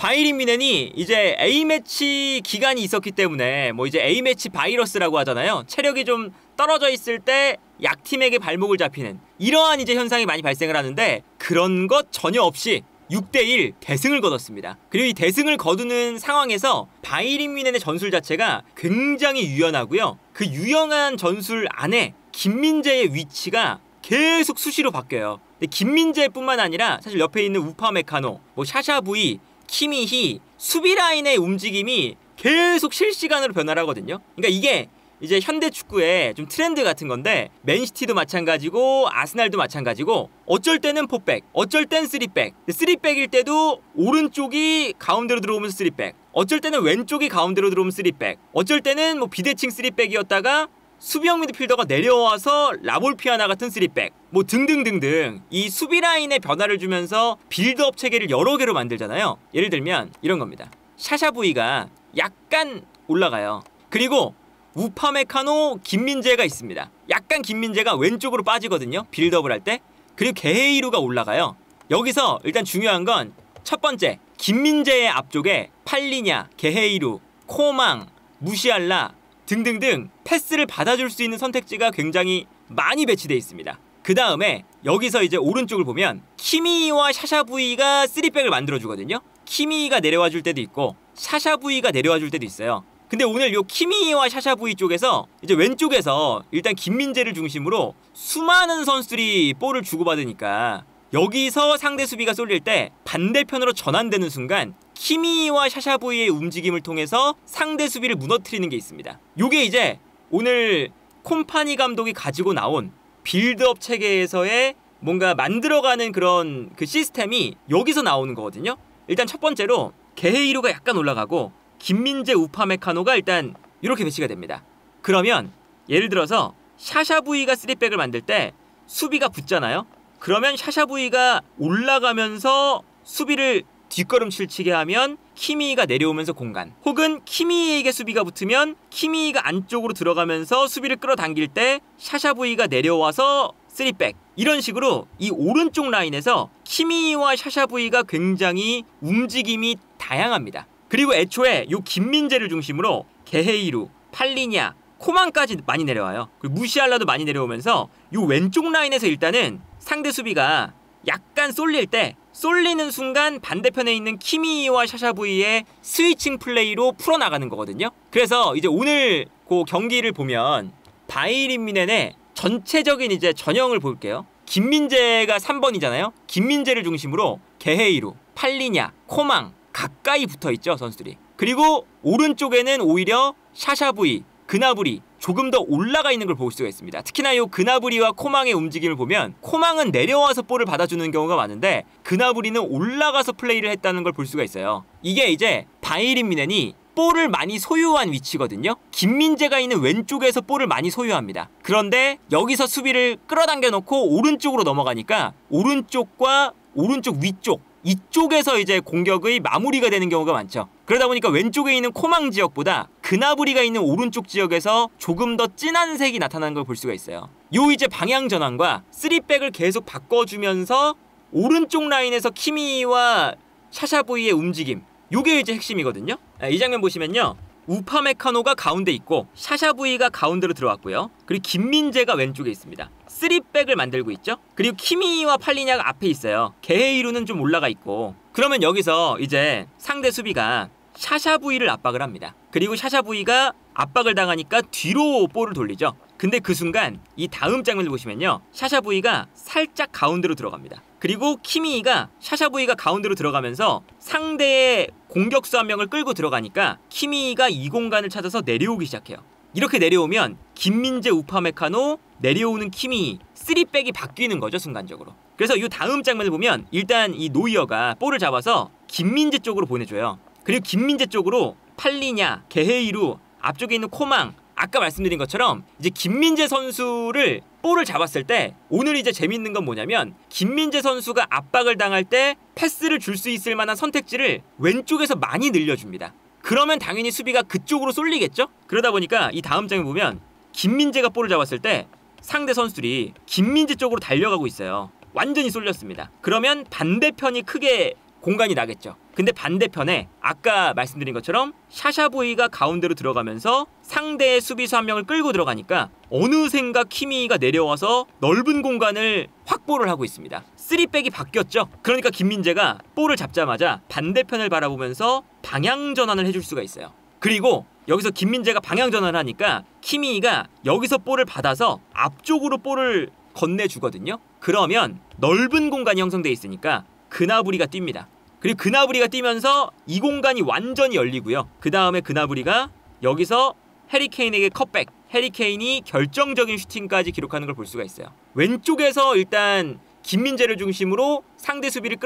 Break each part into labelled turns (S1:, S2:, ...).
S1: 바이에른 뮌헨이 이제 A매치 기간이 있었기 때문에 뭐 이제 A매치 바이러스라고 하잖아요. 체력이 좀 떨어져 있을 때 약팀에게 발목을 잡히는 이러한 이제 현상이 많이 발생을 하는데 그런 것 전혀 없이 6대1 대승을 거뒀습니다. 그리고 이 대승을 거두는 상황에서 바이에른 뮌헨의 전술 자체가 굉장히 유연하고요. 그 유연한 전술 안에 김민재의 위치가 계속 수시로 바뀌어요. 근데 김민재뿐만 아니라 사실 옆에 있는 우파메카노, 뭐 샤샤부이, 키미히 수비 라인의 움직임이 계속 실시간으로 변화를 하거든요. 그러니까 이게 이제 현대 축구의 좀 트렌드 같은 건데 맨시티도 마찬가지고 아스날도 마찬가지고 어쩔 때는 포백, 어쩔 땐 쓰리백. 쓰리백일 때도 오른쪽이 가운데로 들어오면서 쓰리백, 어쩔 때는 왼쪽이 가운데로 들어오면 쓰리백, 어쩔 때는 뭐 비대칭 쓰리백이었다가 수비형 미드필더가 내려와서 라볼피아나 같은 쓰리백 뭐 등등등등 이 수비 라인에 변화를 주면서 빌드업 체계를 여러 개로 만들잖아요. 예를 들면 이런 겁니다. 샤샤부이가 약간 올라가요. 그리고 우파메카노 김민재가 있습니다. 약간 김민재가 왼쪽으로 빠지거든요. 빌드업을 할 때. 그리고 게헤이루가 올라가요. 여기서 일단 중요한 건 첫 번째, 김민재의 앞쪽에 팔리냐, 게헤이루, 코망, 무시알라 등등등 패스를 받아줄 수 있는 선택지가 굉장히 많이 배치되어 있습니다. 그 다음에 여기서 이제 오른쪽을 보면 키미와 샤샤부이가 3백을 만들어주거든요. 키미가 내려와 줄 때도 있고 샤샤부이가 내려와 줄 때도 있어요. 근데 오늘 요 키미와 샤샤부이 쪽에서 이제 왼쪽에서 일단 김민재를 중심으로 수많은 선수들이 볼을 주고받으니까 여기서 상대 수비가 쏠릴 때 반대편으로 전환되는 순간 키미와 샤샤부이의 움직임을 통해서 상대 수비를 무너뜨리는 게 있습니다. 요게 이제 오늘 콤파니 감독이 가지고 나온 빌드업 체계에서의 뭔가 만들어가는 그런 그 시스템이 여기서 나오는 거거든요. 일단 첫 번째로 게헤이루가 약간 올라가고 김민재, 우파메카노가 일단 이렇게 배치가 됩니다. 그러면 예를 들어서 샤샤부이가 3백을 만들 때 수비가 붙잖아요. 그러면 샤샤부이가 올라가면서 수비를 뒷걸음질치게 하면 키미가 내려오면서 공간, 혹은 키미에게 수비가 붙으면 키미가 안쪽으로 들어가면서 수비를 끌어당길 때 샤샤부이가 내려와서 3백, 이런 식으로 이 오른쪽 라인에서 키미와 샤샤부이가 굉장히 움직임이 다양합니다. 그리고 애초에 요 김민재를 중심으로 게헤이루, 팔리냐, 코만까지 많이 내려와요. 그리고 무시알라도 많이 내려오면서 요 왼쪽 라인에서 일단은 상대 수비가 약간 쏠릴 때 쏠리는 순간 반대편에 있는 키미와 샤샤부이의 스위칭 플레이로 풀어나가는 거거든요. 그래서 이제 오늘 그 경기를 보면 바이에른 뮌헨의 전체적인 이제 전형을 볼게요. 김민재가 3번이잖아요. 김민재를 중심으로 게헤이루, 팔리냐, 코망 가까이 붙어있죠, 선수들이. 그리고 오른쪽에는 오히려 샤샤부이, 그나브리 조금 더 올라가 있는 걸 볼 수가 있습니다. 특히나 이 그나브리와 코망의 움직임을 보면 코망은 내려와서 볼을 받아주는 경우가 많은데 그나브리는 올라가서 플레이를 했다는 걸 볼 수가 있어요. 이게 이제 바이에른 뮌헨이 볼을 많이 소유한 위치거든요. 김민재가 있는 왼쪽에서 볼을 많이 소유합니다. 그런데 여기서 수비를 끌어당겨 놓고 오른쪽으로 넘어가니까 오른쪽과 오른쪽 위쪽 이쪽에서 이제 공격의 마무리가 되는 경우가 많죠. 그러다 보니까 왼쪽에 있는 코망 지역보다 그나브리가 있는 오른쪽 지역에서 조금 더 진한 색이 나타나는 걸 볼 수가 있어요. 요 이제 방향 전환과 3백을 계속 바꿔주면서 오른쪽 라인에서 키미와 샤샤부이의 움직임, 요게 이제 핵심이거든요. 이 장면 보시면요, 우파메카노가 가운데 있고 샤샤부이가 가운데로 들어왔고요. 그리고 김민재가 왼쪽에 있습니다. 3백을 만들고 있죠. 그리고 키미와 팔리냐가 앞에 있어요. 게헤이루는 좀 올라가 있고. 그러면 여기서 이제 상대 수비가 샤샤부이를 압박을 합니다. 그리고 샤샤부이가 압박을 당하니까 뒤로 볼을 돌리죠. 근데 그 순간 이 다음 장면을 보시면요, 샤샤부이가 살짝 가운데로 들어갑니다. 그리고 키미가 샤샤부이가 가운데로 들어가면서 상대의 공격수 한 명을 끌고 들어가니까 키미가 이 공간을 찾아서 내려오기 시작해요. 이렇게 내려오면 김민재, 우파메카노, 내려오는 키미 3백이 바뀌는 거죠, 순간적으로. 그래서 이 다음 장면을 보면 일단 이 노이어가 볼을 잡아서 김민재 쪽으로 보내줘요. 그리고 김민재 쪽으로 팔리냐, 게헤이루, 앞쪽에 있는 코망, 아까 말씀드린 것처럼 이제 김민재 선수를 볼을 잡았을 때 오늘 이제 재밌는 건 뭐냐면 김민재 선수가 압박을 당할 때 패스를 줄 수 있을 만한 선택지를 왼쪽에서 많이 늘려줍니다. 그러면 당연히 수비가 그쪽으로 쏠리겠죠? 그러다 보니까 이 다음 장면 보면 김민재가 볼을 잡았을 때 상대 선수들이 김민재 쪽으로 달려가고 있어요. 완전히 쏠렸습니다. 그러면 반대편이 크게 공간이 나겠죠. 근데 반대편에 아까 말씀드린 것처럼 샤샤부이가 가운데로 들어가면서 상대의 수비수 한 명을 끌고 들어가니까 어느샌가 키미가 내려와서 넓은 공간을 확보를 하고 있습니다. 3백이 바뀌었죠. 그러니까 김민재가 볼을 잡자마자 반대편을 바라보면서 방향 전환을 해줄 수가 있어요. 그리고 여기서 김민재가 방향 전환을 하니까 키미가 여기서 볼을 받아서 앞쪽으로 볼을 건네주거든요. 그러면 넓은 공간이 형성돼 있으니까 그나브리가 뜁니다. 그리고 그나브리가 뛰면서 이 공간이 완전히 열리고요. 그 다음에 그나브리가 여기서 해리케인에게 컷백, 해리케인이 결정적인 슈팅까지 기록하는 걸 볼 수가 있어요. 왼쪽에서 일단 김민재를 중심으로 상대 수비를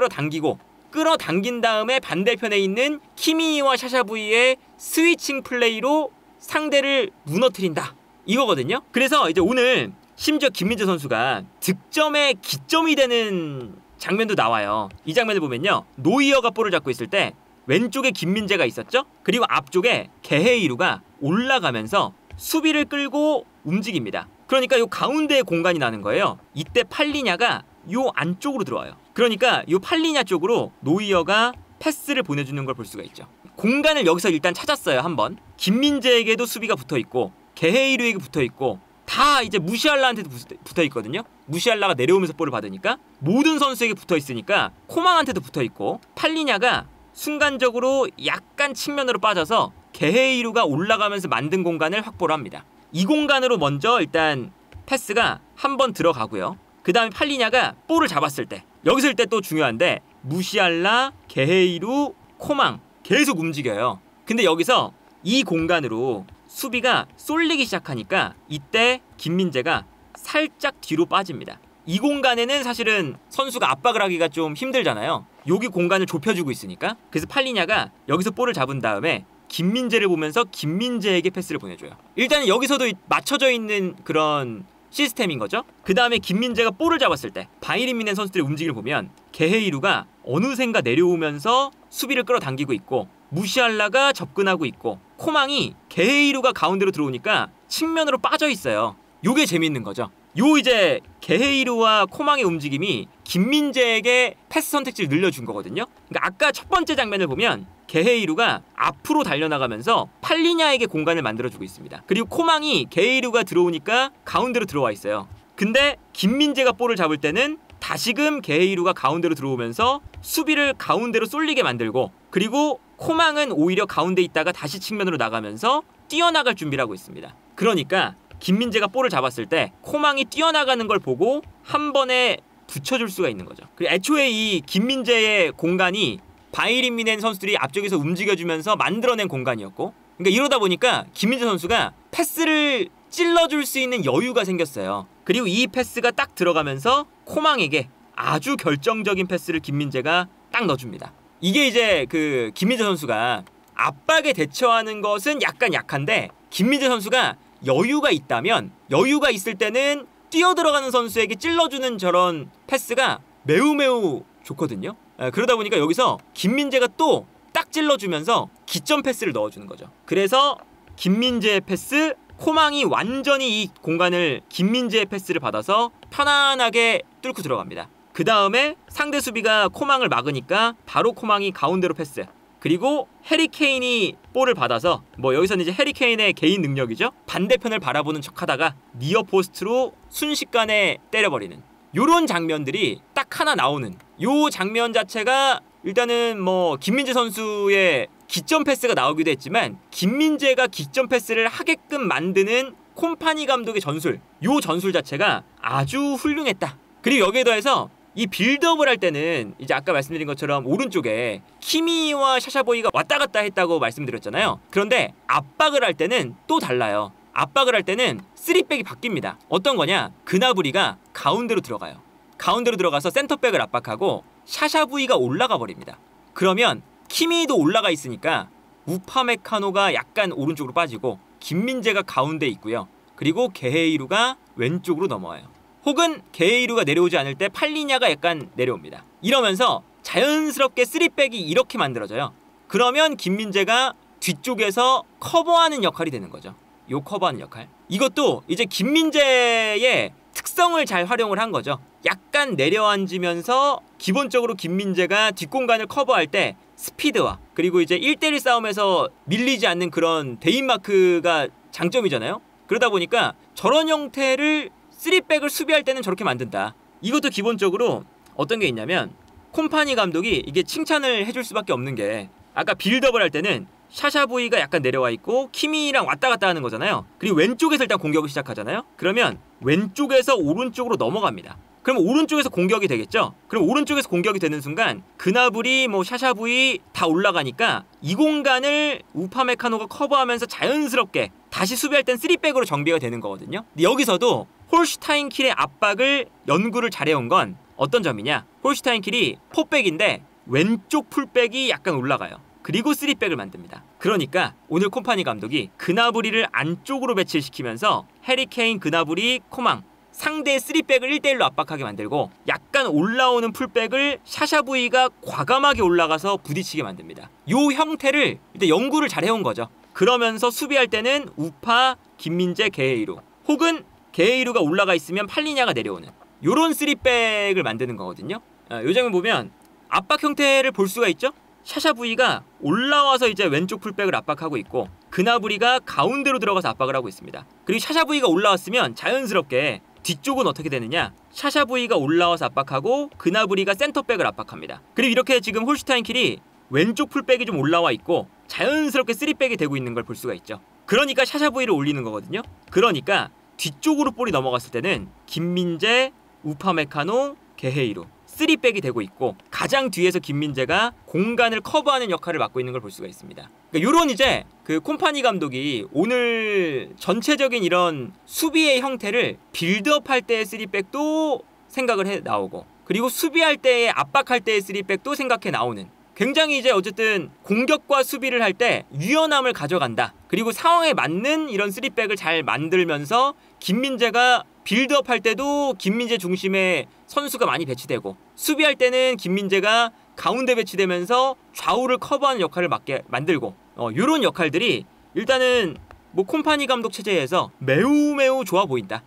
S1: 끌어당긴 다음에 반대편에 있는 키미와 샤샤부이의 스위칭 플레이로 상대를 무너뜨린다, 이거거든요. 그래서 이제 오늘 심지어 김민재 선수가 득점의 기점이 되는 장면도 나와요. 이 장면을 보면요, 노이어가 볼을 잡고 있을 때 왼쪽에 김민재가 있었죠. 그리고 앞쪽에 게헤이루가 올라가면서 수비를 끌고 움직입니다. 그러니까 요 가운데에 공간이 나는 거예요. 이때 팔리냐가 요 안쪽으로 들어와요. 그러니까 요 팔리냐 쪽으로 노이어가 패스를 보내주는 걸 볼 수가 있죠. 공간을 여기서 일단 찾았어요. 한번 김민재에게도 수비가 붙어있고 게헤이루에게 붙어있고 다 이제 무시알라한테도 붙어있거든요. 무시알라가 내려오면서 볼을 받으니까 모든 선수에게 붙어있으니까 코망한테도 붙어있고, 팔리냐가 순간적으로 약간 측면으로 빠져서 게헤이루가 올라가면서 만든 공간을 확보를 합니다. 이 공간으로 먼저 일단 패스가 한번 들어가고요. 그 다음에 팔리냐가 볼을 잡았을 때, 여기서 일때 또 중요한데 무시알라, 게헤이루, 코망 계속 움직여요. 근데 여기서 이 공간으로 수비가 쏠리기 시작하니까 이때 김민재가 살짝 뒤로 빠집니다. 이 공간에는 사실은 선수가 압박을 하기가 좀 힘들잖아요. 여기 공간을 좁혀주고 있으니까. 그래서 팔리냐가 여기서 볼을 잡은 다음에 김민재를 보면서 김민재에게 패스를 보내줘요. 일단은 여기서도 맞춰져 있는 그런 시스템인 거죠. 그 다음에 김민재가 볼을 잡았을 때 바이에른 뮌헨 선수들의 움직임을 보면 게헤이루가 어느샌가 내려오면서 수비를 끌어당기고 있고, 무시알라가 접근하고 있고, 코망이 게헤이루가 가운데로 들어오니까 측면으로 빠져 있어요. 요게 재밌는 거죠. 요 이제 게헤이루와 코망의 움직임이 김민재에게 패스 선택지를 늘려준 거거든요. 그러니까 아까 첫 번째 장면을 보면 게헤이루가 앞으로 달려나가면서 팔리냐에게 공간을 만들어주고 있습니다. 그리고 코망이 게헤이루가 들어오니까 가운데로 들어와 있어요. 근데 김민재가 볼을 잡을 때는 다시금 게헤이루가 가운데로 들어오면서 수비를 가운데로 쏠리게 만들고, 그리고 코망은 오히려 가운데 있다가 다시 측면으로 나가면서 뛰어나갈 준비를 하고 있습니다. 그러니까 김민재가 볼을 잡았을 때 코망이 뛰어나가는 걸 보고 한 번에 붙여줄 수가 있는 거죠. 그리고 애초에 이 김민재의 공간이 바이에른 뮌헨 선수들이 앞쪽에서 움직여주면서 만들어낸 공간이었고, 그러니까 이러다 보니까 김민재 선수가 패스를 찔러줄 수 있는 여유가 생겼어요. 그리고 이 패스가 딱 들어가면서 코망에게 아주 결정적인 패스를 김민재가 딱 넣어줍니다. 이게 이제 그 김민재 선수가 압박에 대처하는 것은 약간 약한데, 김민재 선수가 여유가 있다면, 여유가 있을 때는 뛰어들어가는 선수에게 찔러주는 저런 패스가 매우 좋거든요. 그러다 보니까 여기서 김민재가 또 딱 찔러주면서 기점 패스를 넣어주는 거죠. 그래서 김민재의 패스, 코망이 완전히 이 공간을 김민재의 패스를 받아서 편안하게 뚫고 들어갑니다. 그 다음에 상대 수비가 코망을 막으니까 바로 코망이 가운데로 패스, 그리고 해리케인이 볼을 받아서, 뭐 여기서는 이제 해리케인의 개인 능력이죠, 반대편을 바라보는 척하다가 니어 포스트로 순식간에 때려버리는 요런 장면들이 딱 하나 나오는, 요 장면 자체가 일단은 뭐 김민재 선수의 기점 패스가 나오기도 했지만 김민재가 기점 패스를 하게끔 만드는 콤파니 감독의 전술, 요 전술 자체가 아주 훌륭했다. 그리고 여기에 더해서 이 빌드업을 할 때는 이제 아까 말씀드린 것처럼 오른쪽에 키미와 샤샤보이가 왔다 갔다 했다고 말씀드렸잖아요. 그런데 압박을 할 때는 또 달라요. 압박을 할 때는 3백이 바뀝니다. 어떤 거냐, 그나브리가 가운데로 들어가요. 가운데로 들어가서 센터백을 압박하고 샤샤부이가 올라가 버립니다. 그러면 키미도 올라가 있으니까 우파메카노가 약간 오른쪽으로 빠지고 김민재가 가운데 있고요. 그리고 게헤이루가 왼쪽으로 넘어와요. 혹은 게헤이루가 내려오지 않을 때 팔리냐가 약간 내려옵니다. 이러면서 자연스럽게 3백이 이렇게 만들어져요. 그러면 김민재가 뒤쪽에서 커버하는 역할이 되는 거죠. 요 커버하는 역할. 이것도 이제 김민재의 특성을 잘 활용을 한 거죠. 약간 내려앉으면서 기본적으로 김민재가 뒷공간을 커버할 때 스피드와 그리고 이제 1대1 싸움에서 밀리지 않는 그런 데인마크가 장점이잖아요. 그러다 보니까 저런 형태를 3백을 수비할 때는 저렇게 만든다. 이것도 기본적으로 어떤 게 있냐면 콤파니 감독이 이게 칭찬을 해줄 수밖에 없는 게 아까 빌드업을 할 때는 샤샤부이가 약간 내려와 있고 키미랑 왔다 갔다 하는 거잖아요. 그리고 왼쪽에서 일단 공격을 시작하잖아요. 그러면 왼쪽에서 오른쪽으로 넘어갑니다. 그럼 오른쪽에서 공격이 되겠죠? 그럼 오른쪽에서 공격이 되는 순간 그나브리 뭐 샤샤부이 다 올라가니까 이 공간을 우파메카노가 커버하면서 자연스럽게 다시 수비할 땐 3백으로 정비가 되는 거거든요. 근데 여기서도 홀슈타인킬의 압박을 연구를 잘해온 건 어떤 점이냐? 홀슈타인킬이 포백인데 왼쪽 풀백이 약간 올라가요. 그리고 3백을 만듭니다. 그러니까 오늘 콤파니 감독이 그나브리를 안쪽으로 배치시키면서 해리케인, 그나브리, 코망 상대의 3백을 1대1로 압박하게 만들고 약간 올라오는 풀백을 샤샤부이가 과감하게 올라가서 부딪히게 만듭니다. 요 형태를 일단 연구를 잘 해온 거죠. 그러면서 수비할 때는 우파, 김민재, 게헤이루 혹은 게헤이루가 올라가 있으면 팔리냐가 내려오는 요런 3백을 만드는 거거든요. 요 장면 보면 압박 형태를 볼 수가 있죠? 샤샤부이가 올라와서 이제 왼쪽 풀백을 압박하고 있고 그나브리가 가운데로 들어가서 압박을 하고 있습니다. 그리고 샤샤부이가 올라왔으면 자연스럽게 뒤쪽은 어떻게 되느냐? 샤샤부이가 올라와서 압박하고 그나브리가 센터백을 압박합니다. 그리고 이렇게 지금 홀슈타인킬이 왼쪽 풀백이 좀 올라와 있고 자연스럽게 3백이 되고 있는 걸 볼 수가 있죠. 그러니까 샤샤부이를 올리는 거거든요. 그러니까 뒤쪽으로 볼이 넘어갔을 때는 김민재, 우파메카노, 게헤이루 3백이 되고 있고 가장 뒤에서 김민재가 공간을 커버하는 역할을 맡고 있는 걸 볼 수가 있습니다. 그러니까 요런 이제 그 콤파니 감독이 오늘 전체적인 이런 수비의 형태를 빌드업 할 때의 3백도 생각을 해 나오고 그리고 수비할 때의 압박할 때의 3백도 생각해 나오는 굉장히 이제 어쨌든 공격과 수비를 할 때 유연함을 가져간다. 그리고 상황에 맞는 이런 3백을 잘 만들면서 김민재가 빌드업 할 때도 김민재 중심의 선수가 많이 배치되고 수비할 때는 김민재가 가운데 배치되면서 좌우를 커버하는 역할을 맡게 만들고 요런 역할들이 일단은 뭐 콤파니 감독 체제에서 매우 좋아 보인다.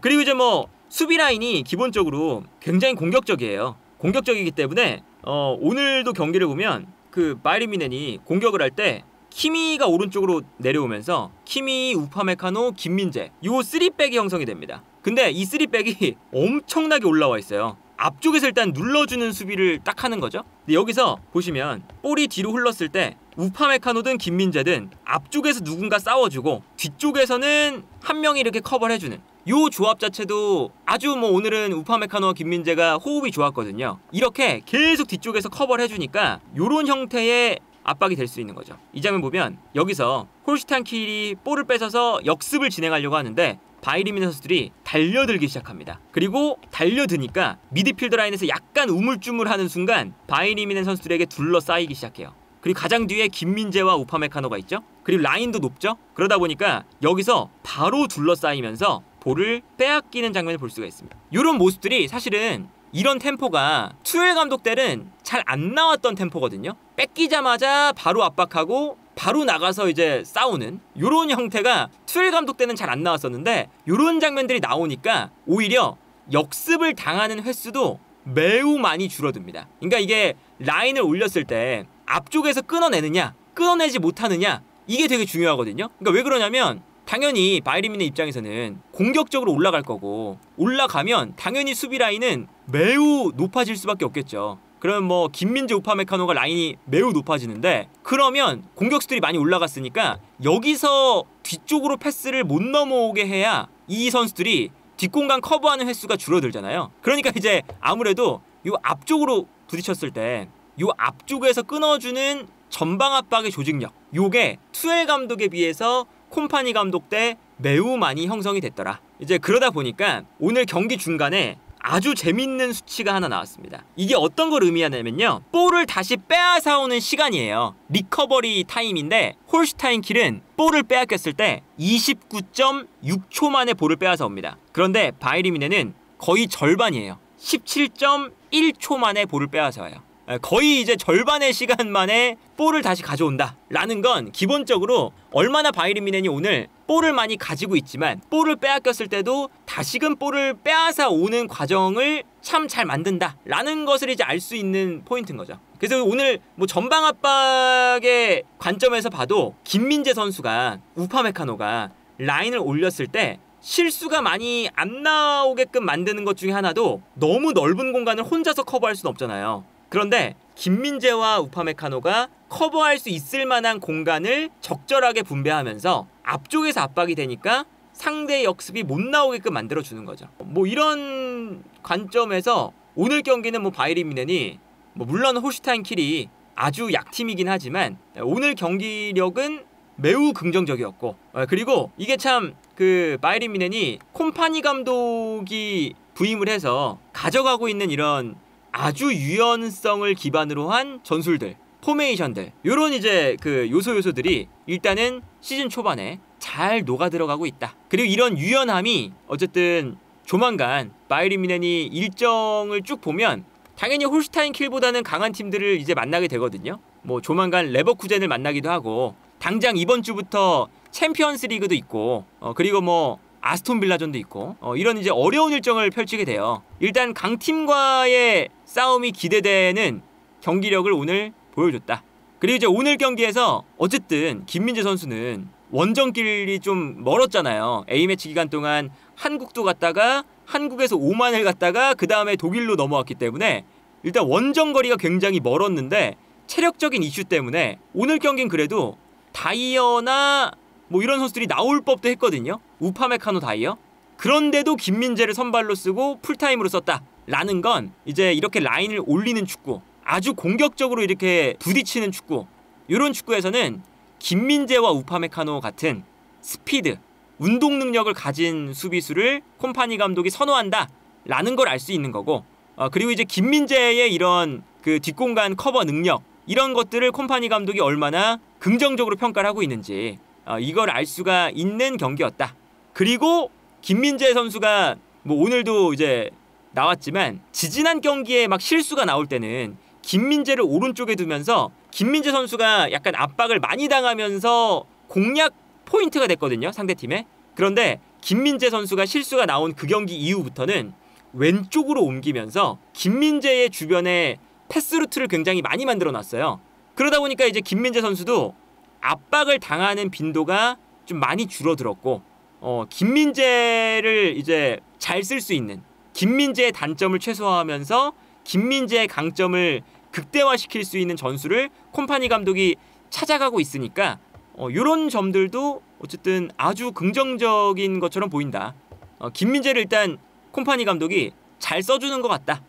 S1: 그리고 이제 뭐 수비 라인이 기본적으로 굉장히 공격적이에요. 공격적이기 때문에 오늘도 경기를 보면 그 바이에른 뮌헨이 공격을 할 때 키미가 오른쪽으로 내려오면서 키미, 우파메카노, 김민재 요 3백이 형성이 됩니다. 근데 이 3백이 엄청나게 올라와 있어요. 앞쪽에서 일단 눌러주는 수비를 딱 하는 거죠. 근데 여기서 보시면 볼이 뒤로 흘렀을 때 우파메카노든 김민재든 앞쪽에서 누군가 싸워주고 뒤쪽에서는 한 명이 이렇게 커버를 해주는 요 조합 자체도 아주 뭐 오늘은 우파메카노와 김민재가 호흡이 좋았거든요. 이렇게 계속 뒤쪽에서 커버를 해주니까 요런 형태의 압박이 될 수 있는 거죠. 이 장면 보면 여기서 홀슈타인킬이 볼을 뺏어서 역습을 진행하려고 하는데 바이에른 뮌헨 선수들이 달려들기 시작합니다. 그리고 달려드니까 미드필더 라인에서 약간 우물쭈물하는 순간 바이에른 뮌헨 선수들에게 둘러싸이기 시작해요. 그리고 가장 뒤에 김민재와 우파메카노가 있죠. 그리고 라인도 높죠. 그러다 보니까 여기서 바로 둘러싸이면서 볼을 빼앗기는 장면을 볼 수가 있습니다. 이런 모습들이 사실은 이런 템포가 투엘 감독 때는 잘 안 나왔던 템포거든요. 뺏기자마자 바로 압박하고 바로 나가서 이제 싸우는 요런 형태가 투엘 감독 때는 잘 안 나왔었는데 요런 장면들이 나오니까 오히려 역습을 당하는 횟수도 매우 많이 줄어듭니다. 그러니까 이게 라인을 올렸을 때 앞쪽에서 끊어내느냐 끊어내지 못하느냐 이게 되게 중요하거든요. 그러니까 왜 그러냐면 당연히 바이에른 뮌헨 입장에서는 공격적으로 올라갈 거고 올라가면 당연히 수비 라인은 매우 높아질 수밖에 없겠죠. 그러면 뭐 김민재, 우파메카노가 라인이 매우 높아지는데 그러면 공격수들이 많이 올라갔으니까 여기서 뒤쪽으로 패스를 못 넘어오게 해야 이 선수들이 뒷공간 커버하는 횟수가 줄어들잖아요. 그러니까 이제 아무래도 요 앞쪽으로 부딪혔을 때 요 앞쪽에서 끊어주는 전방 압박의 조직력 요게 투엘 감독에 비해서 콤파니 감독 때 매우 많이 형성이 됐더라. 이제 그러다 보니까 오늘 경기 중간에 아주 재밌는 수치가 하나 나왔습니다. 이게 어떤 걸 의미하냐면요. 볼을 다시 빼앗아오는 시간이에요. 리커버리 타임인데 홀슈타인킬은 볼을 빼앗겼을 때 29.6초 만에 볼을 빼앗아 옵니다. 그런데 바이에른 뮌헨은 거의 절반이에요. 17.1초 만에 볼을 빼앗아 와요. 거의 이제 절반의 시간 만에 볼을 다시 가져온다 라는 건 기본적으로 얼마나 바이에른 뮌헨이 오늘 볼을 많이 가지고 있지만 볼을 빼앗겼을 때도 다시금 볼을 빼앗아 오는 과정을 참 잘 만든다 라는 것을 이제 알 수 있는 포인트인 거죠. 그래서 오늘 뭐 전방 압박의 관점에서 봐도 김민재 선수가 우파메카노가 라인을 올렸을 때 실수가 많이 안 나오게끔 만드는 것 중에 하나도 너무 넓은 공간을 혼자서 커버할 수는 없잖아요. 그런데 김민재와 우파메카노가 커버할 수 있을 만한 공간을 적절하게 분배하면서 앞쪽에서 압박이 되니까 상대의 역습이 못 나오게끔 만들어주는 거죠. 뭐 이런 관점에서 오늘 경기는 뭐 바이에른 뮌헨이 뭐 물론 홀슈타인 킬이 아주 약팀이긴 하지만 오늘 경기력은 매우 긍정적이었고, 그리고 이게 참 그 바이에른 뮌헨이 콤파니 감독이 부임을 해서 가져가고 있는 이런 아주 유연성을 기반으로 한 전술들, 포메이션들, 요런 이제 그 요소들이 일단은 시즌 초반에 잘 녹아 들어가고 있다. 그리고 이런 유연함이 어쨌든 조만간 바이에른 뮌헨이 일정을 쭉 보면 당연히 홀슈타인 킬보다는 강한 팀들을 이제 만나게 되거든요. 뭐 조만간 레버쿠젠을 만나기도 하고, 당장 이번 주부터 챔피언스 리그도 있고, 그리고 뭐 아스톤 빌라전도 있고, 이런 이제 어려운 일정을 펼치게 돼요. 일단 강팀과의 싸움이 기대되는 경기력을 오늘 보여줬다. 그리고 이제 오늘 경기에서 어쨌든 김민재 선수는 원정길이 좀 멀었잖아요. A매치 기간 동안 한국도 갔다가 한국에서 오만을 갔다가 그 다음에 독일로 넘어왔기 때문에 일단 원정 거리가 굉장히 멀었는데, 체력적인 이슈 때문에 오늘 경기는 그래도 다이어나 뭐 이런 선수들이 나올 법도 했거든요. 우파메카노 다이어. 그런데도 김민재를 선발로 쓰고 풀타임으로 썼다 라는 건 이제 이렇게 라인을 올리는 축구, 아주 공격적으로 이렇게 부딪히는 축구, 이런 축구에서는 김민재와 우파메카노 같은 스피드, 운동 능력을 가진 수비수를 콤파니 감독이 선호한다 라는 걸 알 수 있는 거고, 그리고 이제 김민재의 이런 그 뒷공간 커버 능력, 이런 것들을 콤파니 감독이 얼마나 긍정적으로 평가를 하고 있는지 이걸 알 수가 있는 경기였다. 그리고 김민재 선수가 뭐 오늘도 이제 나왔지만 지지난 경기에 막 실수가 나올 때는 김민재를 오른쪽에 두면서 김민재 선수가 약간 압박을 많이 당하면서 공략 포인트가 됐거든요, 상대팀에. 그런데 김민재 선수가 실수가 나온 그 경기 이후부터는 왼쪽으로 옮기면서 김민재의 주변에 패스 루트를 굉장히 많이 만들어 놨어요. 그러다 보니까 이제 김민재 선수도 압박을 당하는 빈도가 좀 많이 줄어들었고, 김민재를 이제 잘 쓸 수 있는, 김민재의 단점을 최소화하면서 김민재의 강점을 극대화시킬 수 있는 전술을 콤파니 감독이 찾아가고 있으니까 이런 점들도 어쨌든 아주 긍정적인 것처럼 보인다. 김민재를 일단 콤파니 감독이 잘 써주는 것 같다.